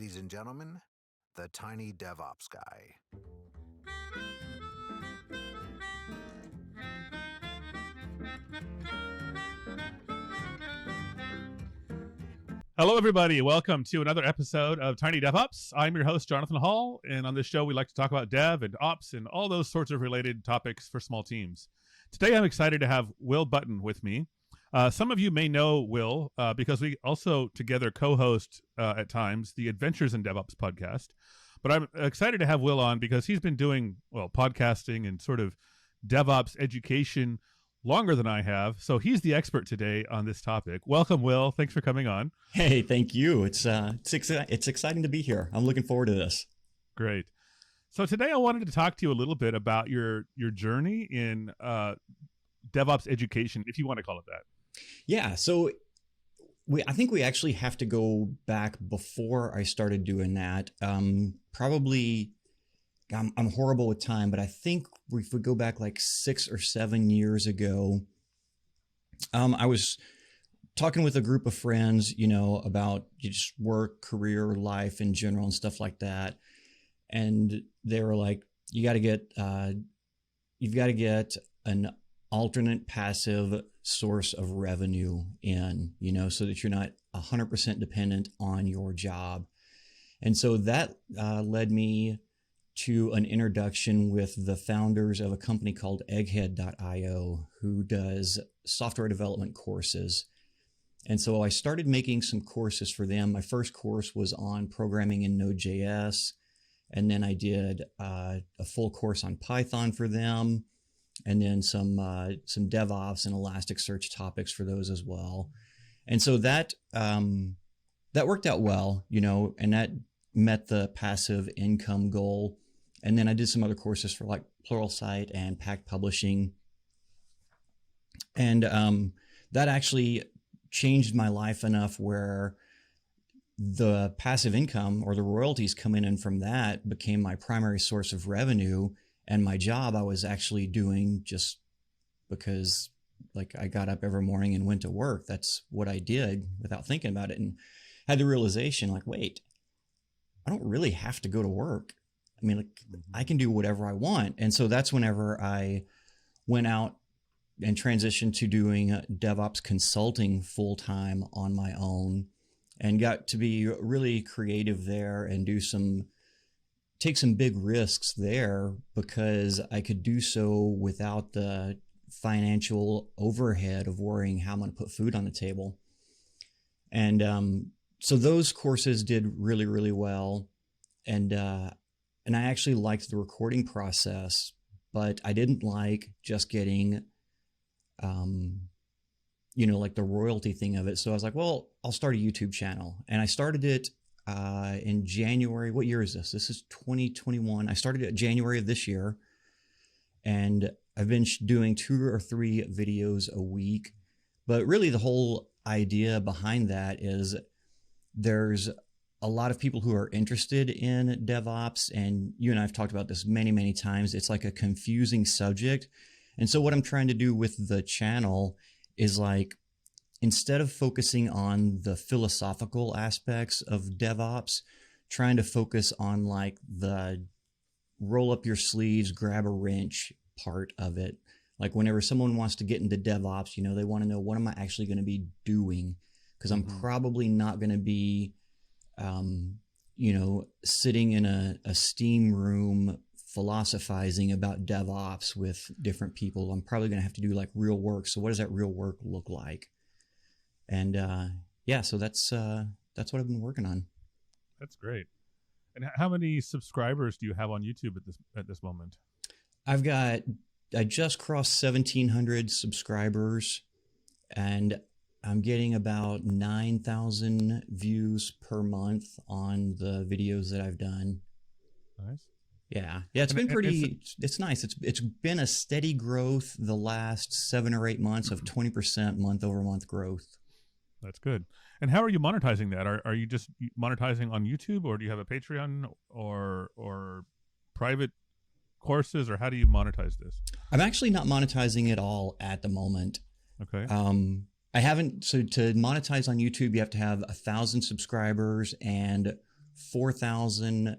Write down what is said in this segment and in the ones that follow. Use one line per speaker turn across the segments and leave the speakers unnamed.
Ladies and gentlemen, the Tiny DevOps Guy.
Hello, everybody. Welcome to another episode of Tiny DevOps. I'm your host, Jonathan Hall, and on this show, we like to talk about dev and ops and all those sorts of related topics for small teams. Today, I'm excited to have Will Button with me. Some of you may know Will because we also together co-host at times the Adventures in DevOps podcast. But I'm excited to have Will on because he's been doing, podcasting and sort of DevOps education longer than I have. So he's the expert today on this topic. Welcome, Will. Thanks for coming on.
Hey, thank you. It's exciting to be here. I'm looking forward to this.
Great. So today I wanted to talk to you a little bit about your journey in DevOps education, if you want to call it that.
Yeah. So I think we actually have to go back before I started doing that. Probably, I'm horrible with time, but I think if we go back like 6 or 7 years ago, I was talking with a group of friends, about just work, career, life in general and stuff like that. And they were like, you've got to get an alternate passive source of revenue in, so that you're not 100% dependent on your job. And so that led me to an introduction with the founders of a company called Egghead.io, who does software development courses. And so I started making some courses for them. My first course was on programming in Node.js. And then I did a full course on Python for them, and then some DevOps and Elasticsearch topics for those as well. And so that worked out well, and that met the passive income goal. And then I did some other courses for like Pluralsight and Pack Publishing. And that actually changed my life enough where the passive income or the royalties coming in from that became my primary source of revenue. And my job I was actually doing just because like I got up every morning and went to work. That's what I did without thinking about it, and had the realization like, wait, I don't really have to go to work. I mean, I can do whatever I want. And so that's whenever I went out and transitioned to doing DevOps consulting full time on my own, and got to be really creative there and take some big risks there because I could do so without the financial overhead of worrying how I'm going to put food on the table. And so those courses did really, really well. And I actually liked the recording process, but I didn't like just getting, like the royalty thing of it. So I was like, well, I'll start a YouTube channel. And I started it in January. What year is this? This is 2021. I started it in January of this year. And I've been doing 2 or 3 videos a week. But really the whole idea behind that is there's a lot of people who are interested in DevOps, and you and I have talked about this many, many times. It's like a confusing subject. And so what I'm trying to do with the channel is like, instead of focusing on the philosophical aspects of DevOps, trying to focus on like the roll up your sleeves, grab a wrench part of it. Like whenever someone wants to get into DevOps, they want to know, what am I actually going to be doing? Because I'm probably not going to be sitting in a steam room philosophizing about DevOps with different people. I'm probably going to have to do like real work. So what does that real work look like? And so that's what I've been working on.
That's great. And how many subscribers do you have on YouTube at this moment?
I just crossed 1,700 subscribers, and I'm getting about 9,000 views per month on the videos that I've done.
Nice.
Yeah. It's been it's nice. It's been a steady growth the last 7 or 8 months of 20% month over month growth.
That's good. And how are you monetizing that? Are you just monetizing on YouTube, or do you have a Patreon or private courses, or how do you monetize this?
I'm actually not monetizing it all at the moment.
Okay.
I haven't. So to monetize on YouTube, you have to have 1,000 subscribers and 4,000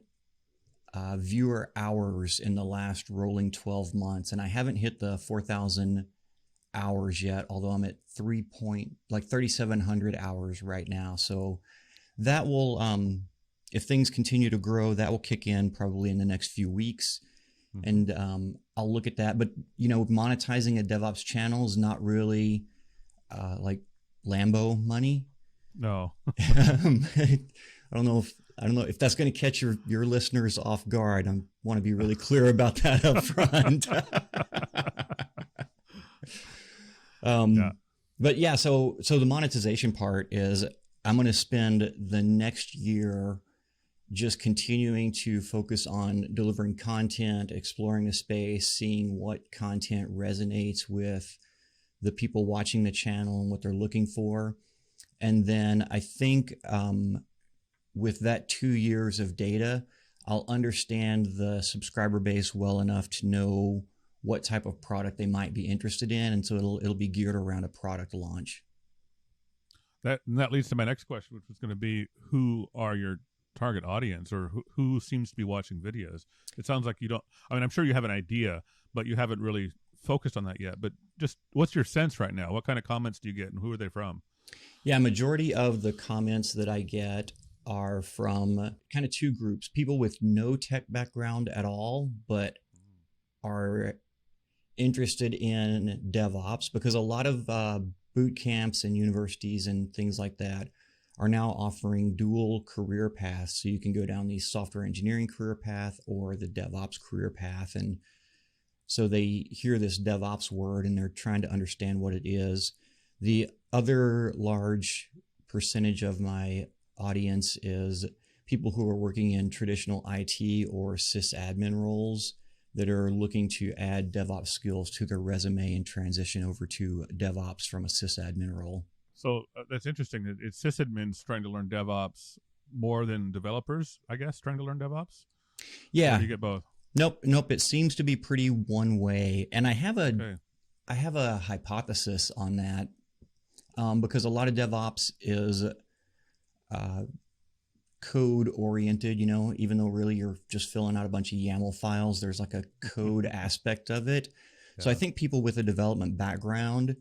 viewer hours in the last rolling 12 months. And I haven't hit the 4,000 hours yet, although I'm at 3,700 hours right now. So that will, if things continue to grow, that will kick in probably in the next few weeks. And I'll look at that. But, monetizing a DevOps channel is not really like Lambo money.
No.
I don't know if that's going to catch your listeners off guard. I want to be really clear about that up front. But yeah, so the monetization part is I'm going to spend the next year just continuing to focus on delivering content, exploring the space, seeing what content resonates with the people watching the channel and what they're looking for. And then I think with that 2 years of data, I'll understand the subscriber base well enough to know what type of product they might be interested in. And so it'll be geared around a product launch.
That leads to my next question, which was going to be, who are your target audience, or who seems to be watching videos? It sounds like you don't, I'm sure you have an idea, but you haven't really focused on that yet. But just what's your sense right now? What kind of comments do you get and who are they from?
Yeah, majority of the comments that I get are from kind of two groups: people with no tech background at all, but are interested in DevOps, because a lot of boot camps and universities and things like that are now offering dual career paths. So you can go down the software engineering career path or the DevOps career path. And so they hear this DevOps word and they're trying to understand what it is. The other large percentage of my audience is people who are working in traditional IT or sysadmin roles that are looking to add DevOps skills to their resume and transition over to DevOps from a sysadmin role.
So that's interesting. It's sysadmins trying to learn DevOps more than developers, I guess, trying to learn DevOps?
Yeah.
Or do you get both?
Nope. It seems to be pretty one way. And I have a hypothesis on that, because a lot of DevOps is code oriented, even though really you're just filling out a bunch of YAML files, there's like a code aspect of it. Yeah. So I think people with a development background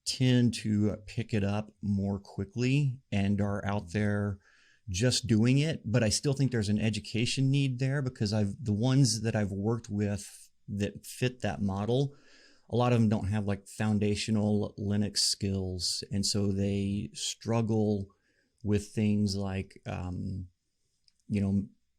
tend to pick it up more quickly and are out there just doing it. But I still think there's an education need there, because the ones that I've worked with that fit that model, a lot of them don't have like foundational Linux skills. And so they struggle with things like,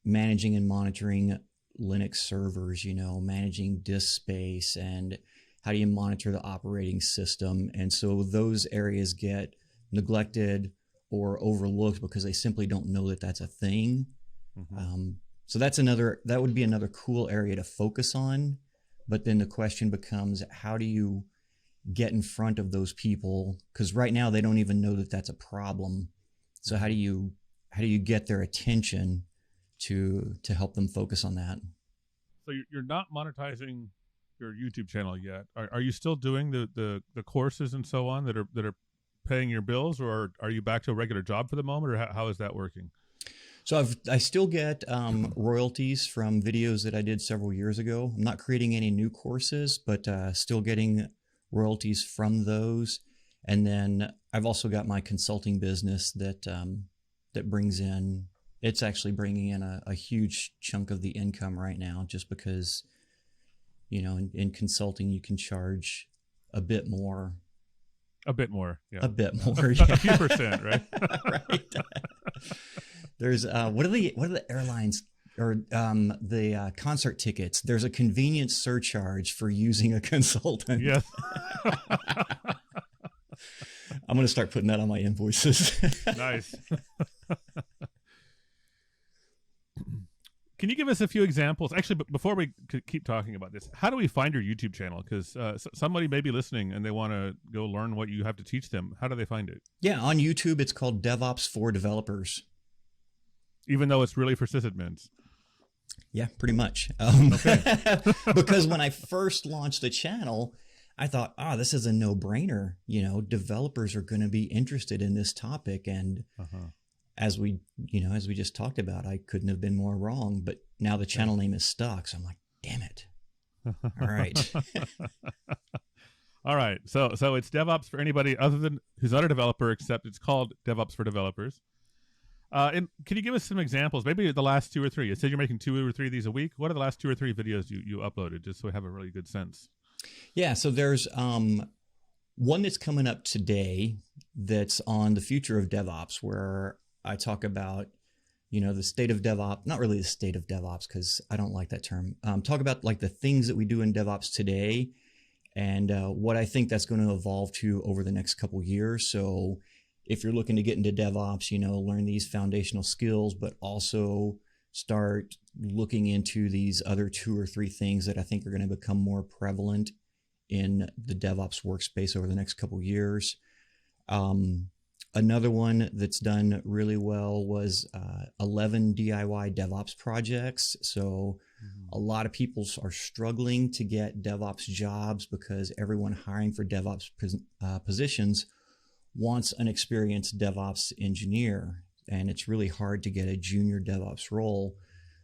managing and monitoring Linux servers, managing disk space, and how do you monitor the operating system? And so those areas get neglected or overlooked because they simply don't know that that's a thing. Mm-hmm. So that would be another cool area to focus on. But then the question becomes, how do you get in front of those people? Because right now they don't even know that that's a problem. So how do you get their attention to help them focus on that?
So you're not monetizing your YouTube channel yet. Are you still doing the courses and so on that are paying your bills, or are you back to a regular job for the moment, or how is that working?
So I still get royalties from videos that I did several years ago. I'm not creating any new courses, but still getting royalties from those. And then I've also got my consulting business that brings in. It's actually bringing in a huge chunk of the income right now, just because, in consulting you can charge a bit more.
A bit more, yeah.
A bit more, yeah.
A few percent, right?
Right. There's what are the airlines or the concert tickets? There's a convenience surcharge for using a consultant.
Yes.
I'm going to start putting that on my invoices.
Nice. Can you give us a few examples? Actually, but before we keep talking about this, how do we find your YouTube channel? Because somebody may be listening and they want to go learn what you have to teach them. How do they find it? Yeah,
on YouTube, it's called DevOps for Developers.
Even though it's really for sysadmins.
Yeah, pretty much.
Okay.
Because when I first launched the channel, I thought, this is a no-brainer. Developers are going to be interested in this topic. And as we just talked about, I couldn't have been more wrong, but now the channel name is stuck. So I'm like, damn it. All right.
All right. So it's DevOps for anybody other than who's not a developer, except it's called DevOps for developers. And can you give us some examples? Maybe the last 2 or 3. You said you're making 2 or 3 of these a week. What are the last 2 or 3 videos you uploaded, just so we have a really good sense?
Yeah. So there's one that's coming up today that's on the future of DevOps, where I talk about, the state of DevOps, not really the state of DevOps, because I don't like that term. Talk about like the things that we do in DevOps today and what I think that's going to evolve to over the next couple of years. So if you're looking to get into DevOps, learn these foundational skills, but also start looking into these other 2 or 3 things that I think are going to become more prevalent in the DevOps workspace over the next couple of years. Another one that's done really well was 11 DIY DevOps projects. So a lot of people are struggling to get DevOps jobs because everyone hiring for DevOps positions wants an experienced DevOps engineer, and it's really hard to get a junior DevOps role.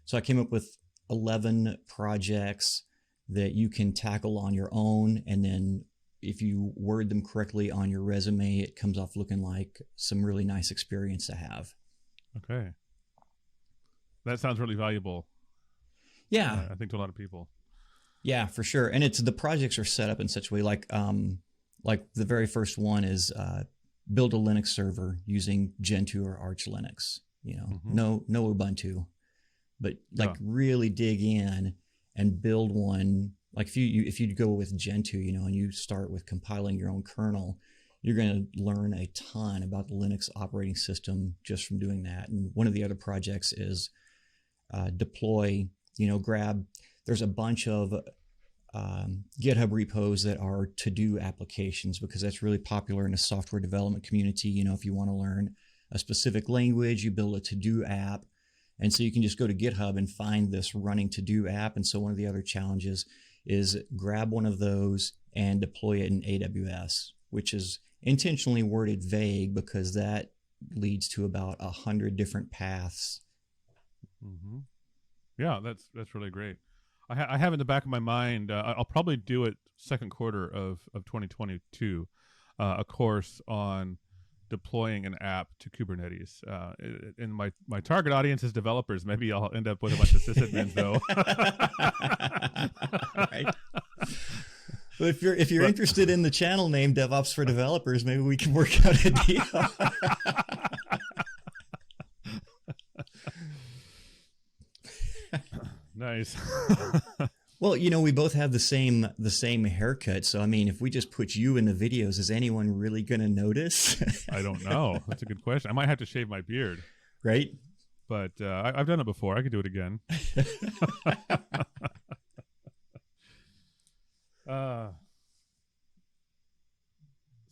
So I came up with 11 projects that you can tackle on your own, and then if you word them correctly on your resume, it comes off looking like some really nice experience to have.
Okay. That sounds really valuable.
Yeah.
I think to a lot of people.
Yeah, for sure. And the projects are set up in such a way, like the very first one is build a Linux server using Gentoo or Arch Linux, no Ubuntu, but really dig in and build one. Like if you go with Gentoo, and you start with compiling your own kernel, you're going to learn a ton about the Linux operating system just from doing that. And one of the other projects is deploy, there's a bunch of GitHub repos that are to-do applications, because that's really popular in the software development community. If you want to learn a specific language, you build a to-do app. And so you can just go to GitHub and find this running to-do app. And so one of the other challenges is grab one of those and deploy it in AWS, which is intentionally worded vague because that leads to about 100 different paths.
Mm-hmm. Yeah, that's really great. I have in the back of my mind, I'll probably do it second quarter of 2022, a course on deploying an app to Kubernetes. And my target audience is developers. Maybe I'll end up with a bunch of sysadmins though.
Right. Well, if you're interested in the channel name DevOps for Developers, maybe we can work out a deal.
Nice.
Well, we both have the same haircut. So, I mean, if we just put you in the videos, is anyone really going to notice?
I don't know. That's a good question. I might have to shave my beard. Right. But I've done it before. I could do it again.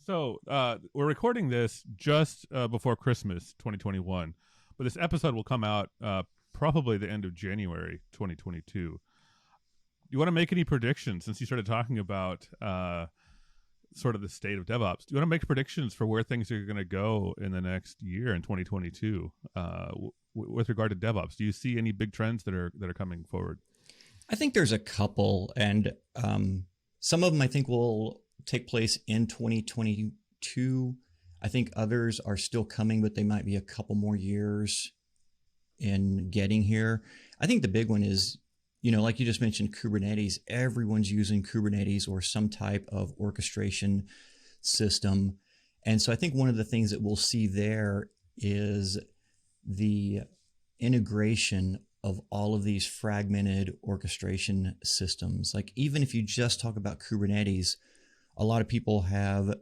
So we're recording this just before Christmas 2021. But this episode will come out probably the end of January 2022. Do you want to make any predictions, since you started talking about sort of the state of DevOps? Do you want to make predictions for where things are going to go in the next year in 2022 with regard to DevOps? Do you see any big trends that are coming forward?
I think there's a couple, and some of them I think will take place in 2022. I think others are still coming, but they might be a couple more years in getting here. I think the big one is, like you just mentioned, Kubernetes. Everyone's using Kubernetes or some type of orchestration system. And so I think one of the things that we'll see there is the integration of all of these fragmented orchestration systems. Like, even if you just talk about Kubernetes, a lot of people have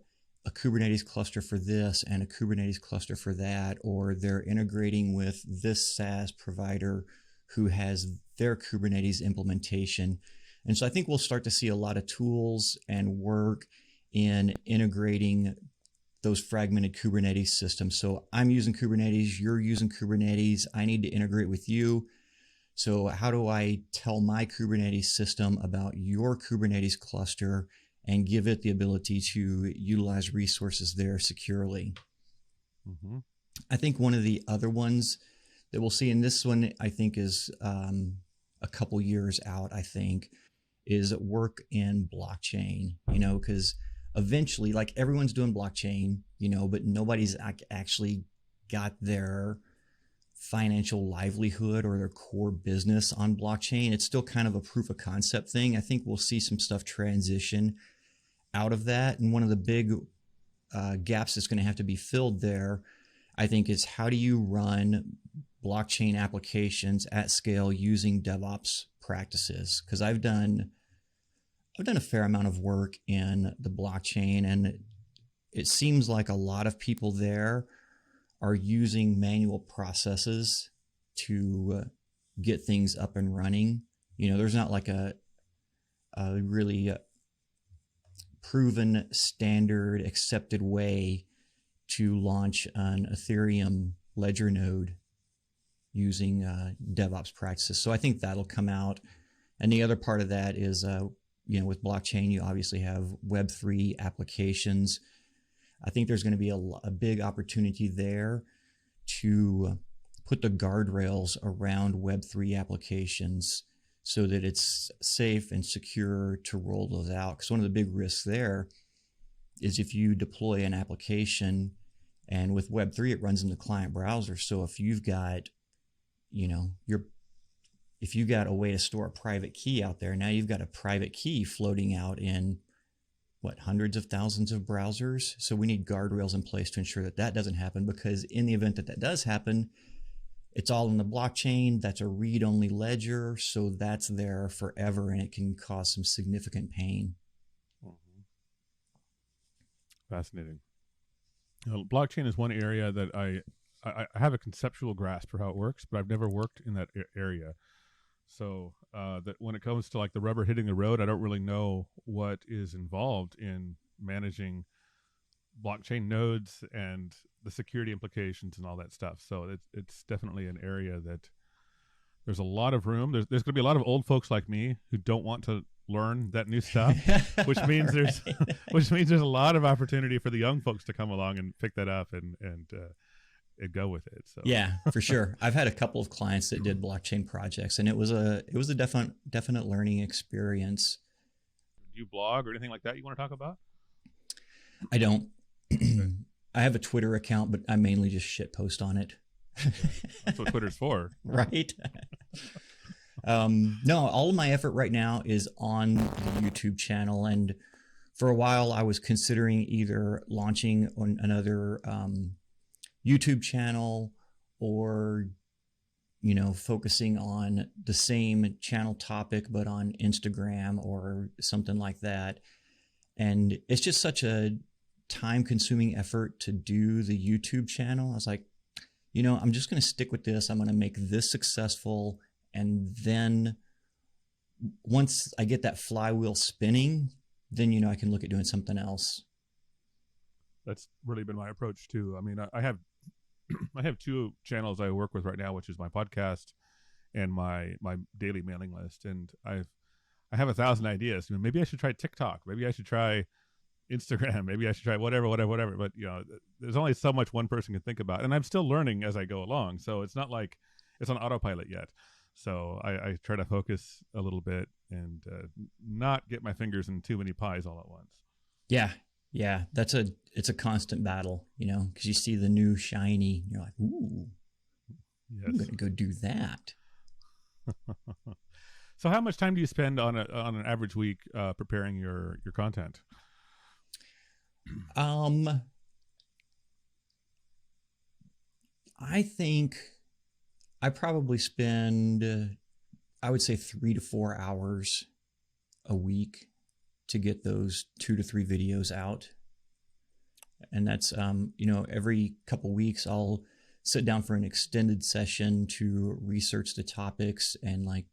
a Kubernetes cluster for this and a Kubernetes cluster for that, or they're integrating with this SaaS provider who has their Kubernetes implementation. And so I think we'll start to see a lot of tools and work in integrating those fragmented Kubernetes systems. So I'm using Kubernetes, you're using Kubernetes, I need to integrate with you. So how do I tell my Kubernetes system about your Kubernetes cluster and give it the ability to utilize resources there securely?
Mm-hmm.
I think one of the other ones that we'll see, and this one I think is a couple years out, I think, is work in blockchain, because eventually, like, everyone's doing blockchain, but nobody's actually got their financial livelihood or their core business on blockchain. It's still kind of a proof of concept thing. I think we'll see some stuff transition out of that. And one of the big gaps that's going to have to be filled there, I think, is how do you run blockchain applications at scale using DevOps practices? Because I've done a fair amount of work in the blockchain, and it seems like a lot of people there are using manual processes to get things up and running. There's not like a really proven, standard, accepted way to launch an Ethereum ledger node using DevOps practices. So I think that'll come out. And the other part of that is, with blockchain, you obviously have Web3 applications. I think there's going to be a big opportunity there to put the guardrails around Web3 applications so that it's safe and secure to roll those out. Because one of the big risks there is if you deploy an application, and with Web3, it runs in the client browser. So if you've got, if you got a way to store a private key out there, now you've got a private key floating out in hundreds of thousands of browsers. So we need guardrails in place to ensure that that doesn't happen, because in the event that that does happen, it's all in the blockchain. That's a read-only ledger. So that's there forever, and it can cause some significant pain.
Fascinating. Blockchain is one area that I have a conceptual grasp for how it works, but I've never worked in that area. So that when it comes to like the rubber hitting the road, I don't really know what is involved in managing blockchain nodes and the security implications and all that stuff. So it's definitely an area that there's a lot of room. There's going to be a lot of old folks like me who don't want to learn that new stuff, which means there's a lot of opportunity for the young folks to come along and pick that up and go with it. So
yeah, for sure. I've had a couple of clients that did blockchain projects, and it was a definite learning experience.
Do you blog or anything like that you want to talk about?
I don't. I have a Twitter account, but I mainly just shit post on it.
That's what Twitter's for.
Right. No, all of my effort right now is on the YouTube channel. And for a while, I was considering either launching on another YouTube channel or, focusing on the same channel topic, but on Instagram or something like that. And it's just such a time-consuming effort to do the YouTube channel. I was like, I'm just going to stick with this. I'm going to make this successful. And then once I get that flywheel spinning, then, I can look at doing something else.
That's really been my approach too. I mean, I have two channels I work with right now, which is my podcast and my daily mailing list. And I have 1,000 ideas. Maybe I should try TikTok. Maybe I should try Instagram. Maybe I should try whatever. But there's only so much one person can think about, and I'm still learning as I go along. So it's not like it's on autopilot yet. So I try to focus a little bit and not get my fingers in too many pies all at once.
Yeah. It's a constant battle, because you see the new shiny, and you're like, ooh, yes. I'm going to go do that.
So how much time do you spend on an average week preparing your content?
I think I probably spend, I would say 3 to 4 hours a week to get those 2 to 3 videos out. And that's, every couple weeks I'll sit down for an extended session to research the topics and like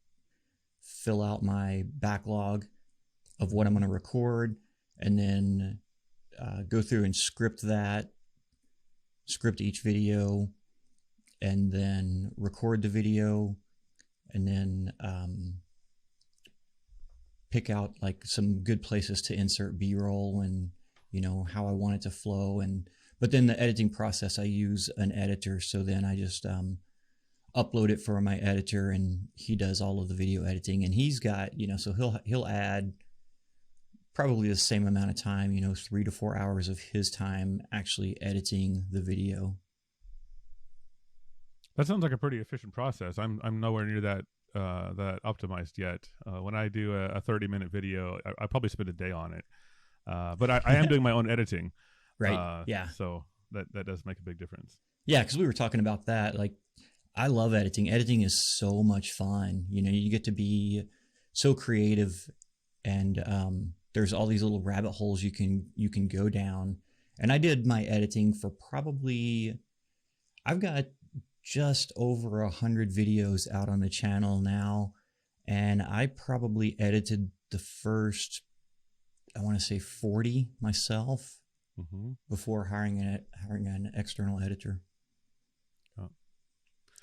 fill out my backlog of what I'm going to record, and then go through and script each video, and then record the video, and then pick out like some good places to insert B-roll and, how I want it to flow, and But then the editing process, I use an editor. So then I just upload it for my editor, and he does all of the video editing. And he's got, so he'll add probably the same amount of time, 3 to 4 hours of his time actually editing the video.
That sounds like a pretty efficient process. I'm nowhere near that optimized yet. When I do a 30-minute video, I probably spend a day on it. But I am doing my own editing.
Right. Yeah.
So that does make a big difference.
Yeah, because we were talking about that. Like, I love editing. Editing is so much fun. You get to be so creative, and there's all these little rabbit holes you can go down. And I did my editing for I've got just over 100 videos out on the channel now, and I probably edited the first, I want to say 40 myself before hiring an external editor. Oh.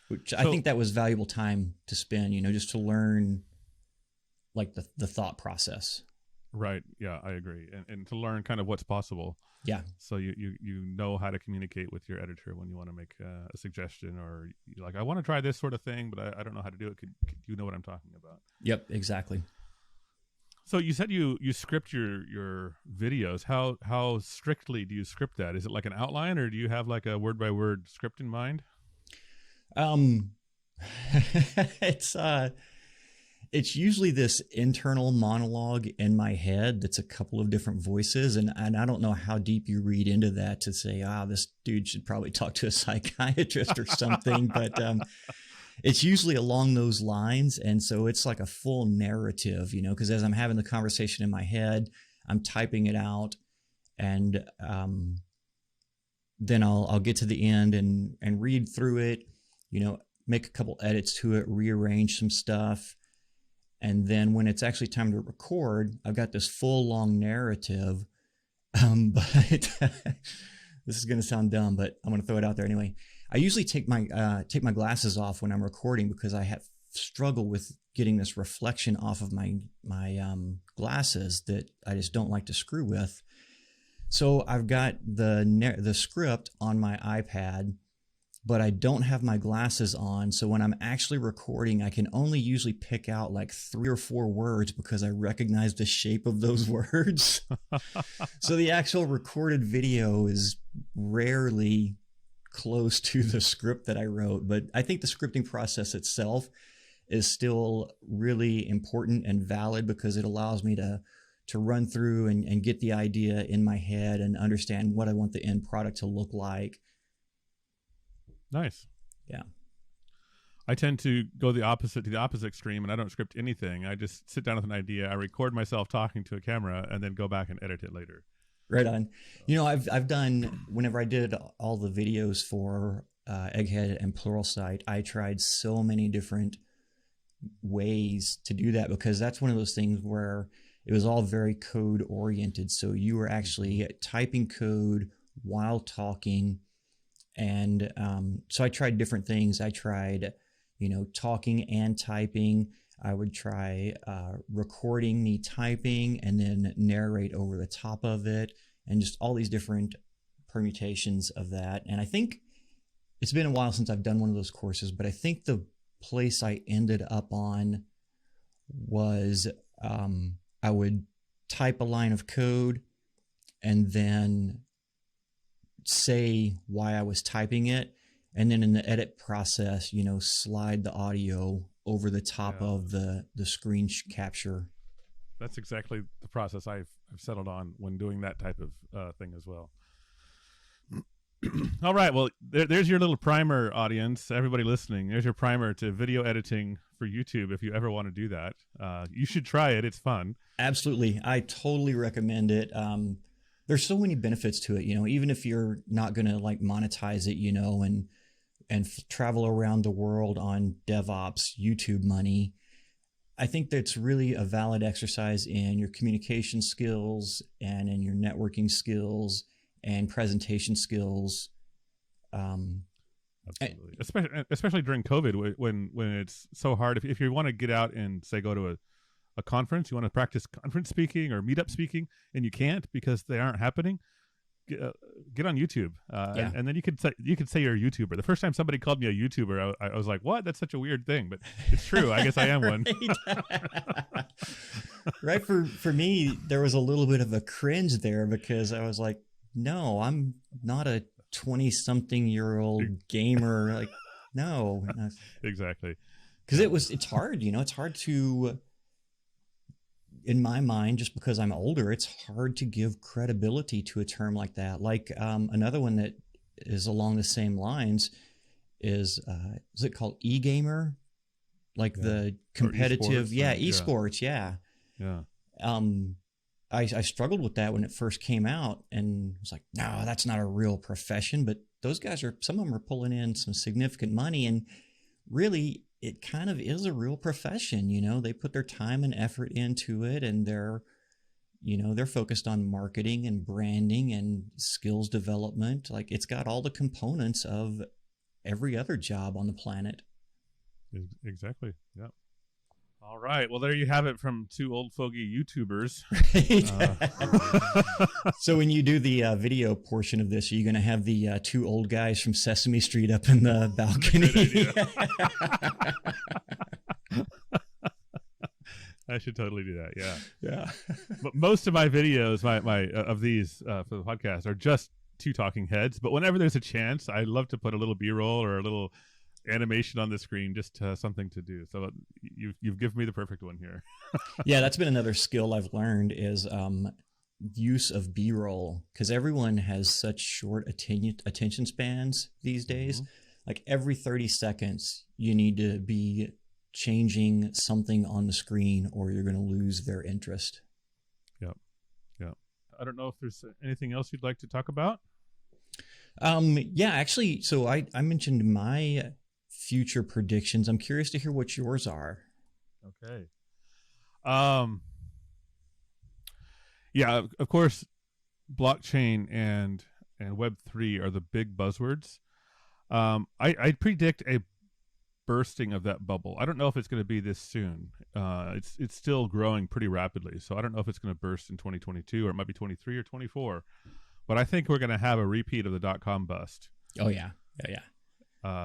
Which I think that was valuable time to spend, just to learn like the thought process.
Right. Yeah, I agree. And to learn kind of what's possible.
Yeah.
So you know how to communicate with your editor when you want to make a suggestion, or you're like, I want to try this sort of thing, but I don't know how to do it. Could you know what I'm talking about?
Yep, exactly.
So you said you script your videos. How strictly do you script that? Is it like an outline, or do you have like a word by word script in mind?
It's usually this internal monologue in my head that's a couple of different voices, and I don't know how deep you read into that to say, this dude should probably talk to a psychiatrist or something, but it's usually along those lines. And so it's like a full narrative, because as I'm having the conversation in my head, I'm typing it out, and then I'll get to the end and read through it, make a couple edits to it, rearrange some stuff. And then when it's actually time to record, I've got this full long narrative. But this is going to sound dumb, but I'm going to throw it out there anyway. I usually take my glasses off when I'm recording, because I have struggled with getting this reflection off of my glasses that I just don't like to screw with. So I've got the script on my iPad, but I don't have my glasses on. So when I'm actually recording, I can only usually pick out like 3 or 4 words because I recognize the shape of those words. So the actual recorded video is rarely close to the script that I wrote. But I think the scripting process itself is still really important and valid, because it allows me to run through and get the idea in my head and understand what I want the end product to look like.
Nice.
Yeah.
I tend to go to the opposite extreme, and I don't script anything. I just sit down with an idea. I record myself talking to a camera, and then go back and edit it later.
Right on. I've done, whenever I did all the videos for Egghead and Pluralsight, I tried so many different ways to do that, because that's one of those things where it was all very code oriented. So you were actually typing code while talking. And so I tried different things. I tried, talking and typing. I would try recording me typing and then narrate over the top of it, and just all these different permutations of that. And I think it's been a while since I've done one of those courses, but I think the place I ended up on was I would type a line of code and then say why I was typing it, and then in the edit process, slide the audio over the top of the screen capture.
That's exactly the process I've settled on when doing that type of thing as well. All right, well, there's your little primer, audience. Everybody listening, there's your primer to video editing for YouTube. If you ever want to do that, you should try it. It's fun.
Absolutely, I totally recommend it. There's so many benefits to it, even if you're not going to like monetize it, and travel around the world on DevOps YouTube money. I think that's really a valid exercise in your communication skills and in your networking skills and presentation skills.
Absolutely. Especially during COVID, when it's so hard. If you want to get out and say go to a conference, you want to practice conference speaking or meetup speaking, and you can't because they aren't happening, get on YouTube,
Yeah.
and then you could say you're a YouTuber. The first time somebody called me a YouTuber, I was like, "What? That's such a weird thing," but it's true. I guess I am one.
Right. For me, there was a little bit of a cringe there because I was like, no, I'm not a 20-something-year-old gamer. Like, no.
Exactly.
Because it's hard, it's hard to, in my mind, just because I'm older, it's hard to give credibility to a term like that. Like another one that is along the same lines is it called e-gamer? Like the competitive, esports, yeah. I struggled with that when it first came out and was like, no, that's not a real profession. But those guys some of them are pulling in some significant money, and really it kind of is a real profession. They put their time and effort into it, and they're focused on marketing and branding and skills development. Like, it's got all the components of every other job on the planet.
Exactly. Yeah. All right. Well, there you have it from two old fogey YouTubers.
So when you do the video portion of this, are you going to have the two old guys from Sesame Street up in the balcony?
I should totally do that. Yeah.
Yeah.
But most of my videos, my of these for the podcast, are just two talking heads. But whenever there's a chance, I love to put a little B-roll or a little animation on the screen, just something to do. So you've given me the perfect one here.
Yeah, that's been another skill I've learned is use of B-roll, because everyone has such short attention spans these days. Mm-hmm. Like every 30 seconds, you need to be changing something on the screen or you're going to lose their interest.
Yep. I don't know if there's anything else you'd like to talk about.
Yeah, actually, so I mentioned my future predictions. I'm curious to hear what yours are.
Okay. Yeah, of course, blockchain and Web3 are the big buzzwords. I predict a bursting of that bubble. I don't know if it's going to be this soon. It's still growing pretty rapidly, so I don't know if it's going to burst in 2022 or it might be 23 or 24. But I think we're going to have a repeat of the .com bust.
Oh yeah.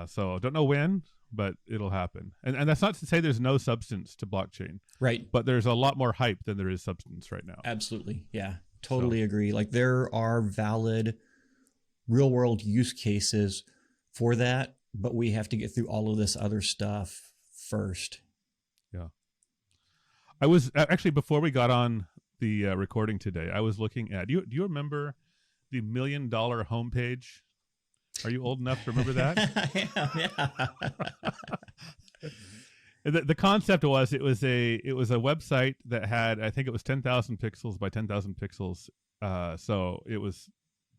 So I don't know when, but it'll happen. And that's not to say there's no substance to blockchain.
Right.
But there's a lot more hype than there is substance right now.
Absolutely. Yeah. Totally agree. Like, there are valid real world use cases for that, but we have to get through all of this other stuff first. Yeah.
I was actually, before we got on the recording today, I was looking at, do you remember the $1 Million homepage? Are you old enough to remember that?
I am, yeah.
The concept was it was a website that had, I think it was 10,000 pixels by 10,000 pixels. So it was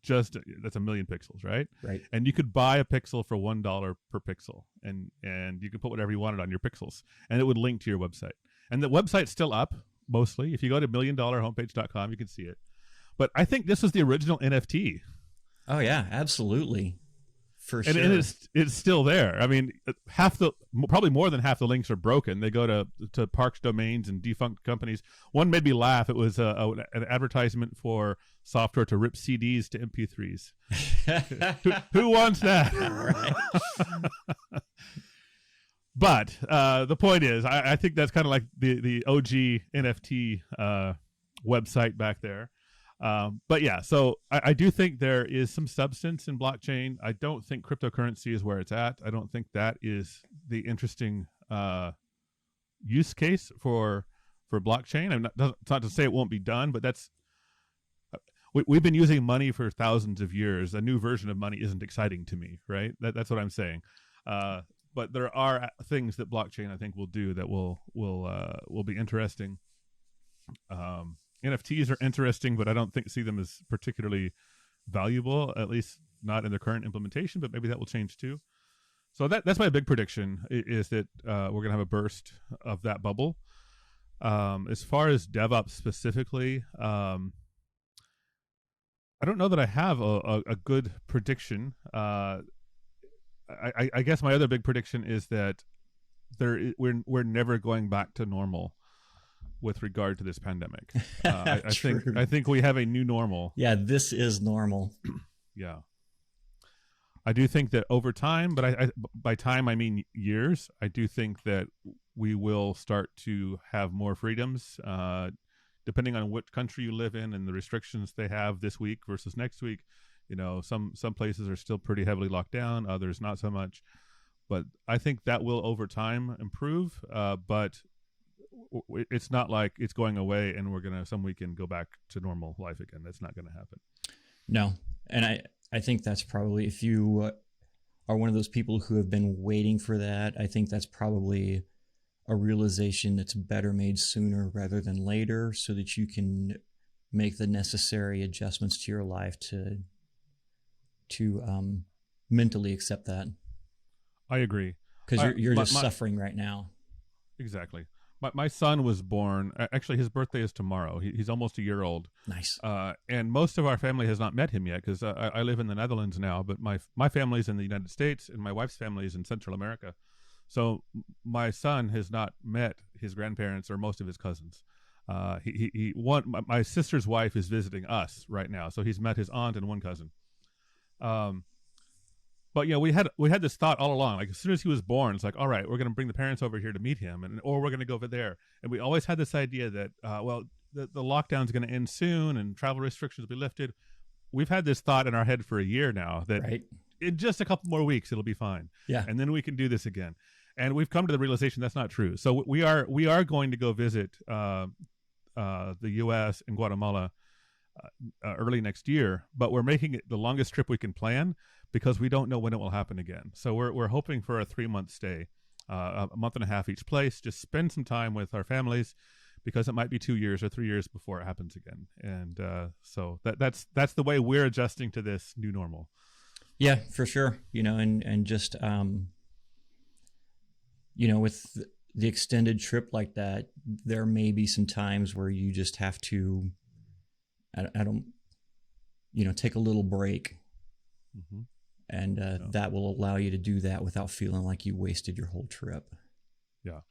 that's a million pixels, right?
Right.
And you could buy a pixel for $1 per pixel, and you could put whatever you wanted on your pixels, and it would link to your website. And the website's still up mostly. If you go to $1milliondollarhomepage.com, you can see it. But I think this was the original NFT.
Oh yeah, absolutely. For sure.
And it's still there. I mean, probably more than half the links are broken. They go to parks domains and defunct companies. One made me laugh. It was an advertisement for software to rip CDs to MP3s. who wants that? Right. But the point is, I think that's kind of like the OG NFT website back there. But yeah, so I do think there is some substance in blockchain. I don't think cryptocurrency is where it's at. I don't think that is the interesting use case for blockchain. It's not to say it won't be done, but we've been using money for thousands of years. A new version of money isn't exciting to me, right? That's what I'm saying. But there are things that blockchain, I think, will do that will be interesting. NFTs are interesting, but I don't see them as particularly valuable, at least not in their current implementation, but maybe that will change too. So that's my big prediction, is that we're going to have a burst of that bubble. As far as DevOps specifically, I don't know that I have a good prediction. I guess my other big prediction is that we're never going back to normal. with regard to this pandemic.
True.
I think we have a new normal.
Yeah, this is normal.
Yeah. I do think that over time, but I by time I mean years, I do think that we will start to have more freedoms, depending on which country you live in and the restrictions they have this week versus next week. You know, some places are still pretty heavily locked down, others not so much. But I think that will over time improve. But it's not like it's going away and we're gonna some weekend go back to normal life again. That's not gonna happen.
No, and I think that's probably, if you are one of those people who have been waiting for that, I think that's probably a realization that's better made sooner rather than later, so that you can make the necessary adjustments to your life to mentally accept that.
I agree.
Because you're just suffering right now.
Exactly. My son was born, actually his birthday is tomorrow. He's almost a year old.
Nice.
And most of our family has not met him yet, because I live in the Netherlands now, but my family's in the United States and my wife's family is in Central America. So my son has not met his grandparents or most of his cousins. My sister's wife is visiting us right now, so he's met his aunt and one cousin. But yeah, we had this thought all along. Like as soon as he was born, it's like, all right, we're going to bring the parents over here to meet him, or we're going to go over there. And we always had this idea that, the lockdown is going to end soon and travel restrictions will be lifted. We've had this thought in our head for a year now that in just a couple more weeks it'll be fine.
Yeah,
and then we can do this again. And we've come to the realization that's not true. So we are going to go visit the U.S. and Guatemala early next year, but we're making it the longest trip we can plan, because we don't know when it will happen again. So we're hoping for a 3-month stay, a month and a half each place, just spend some time with our families, because it might be 2 years or 3 years before it happens again. And so that's the way we're adjusting to this new normal.
Yeah, for sure. And just, with the extended trip like that, there may be some times where you just have to, take a little break.
Mm-hmm.
And that will allow you to do that without feeling like you wasted your whole trip.
Yeah.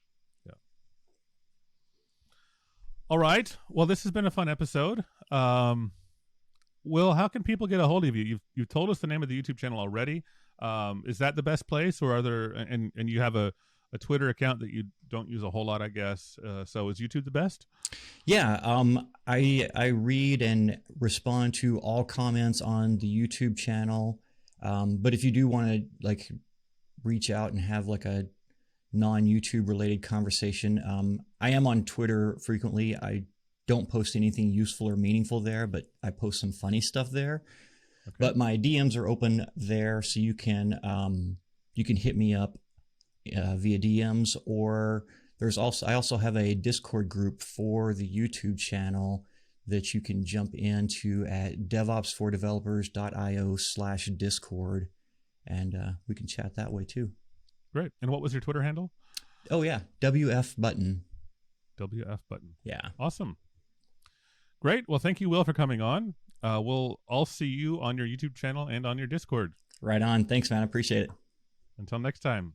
All right. Well, this has been a fun episode. Will, how can people get a hold of you? You've told us the name of the YouTube channel already. Is that the best place, or are there? And you have a Twitter account that you don't use a whole lot, I guess. So is YouTube the best?
Yeah. I read and respond to all comments on the YouTube channel. But if you do want to reach out and have a non-YouTube related conversation, I am on Twitter frequently. I don't post anything useful or meaningful there, but I post some funny stuff there. Okay. But my DMs are open there, so you can hit me up via DMs, or I also have a Discord group for the YouTube channel that you can jump into at devopsfordevelopers.io/Discord, and we can chat that way too.
Great. And what was your Twitter handle?
Oh yeah, WF Button.
WF Button.
Yeah.
Awesome. Great. Well, thank you, Will, for coming on. We'll all see you on your YouTube channel and on your Discord.
Right on. Thanks, man. I appreciate it.
Until next time.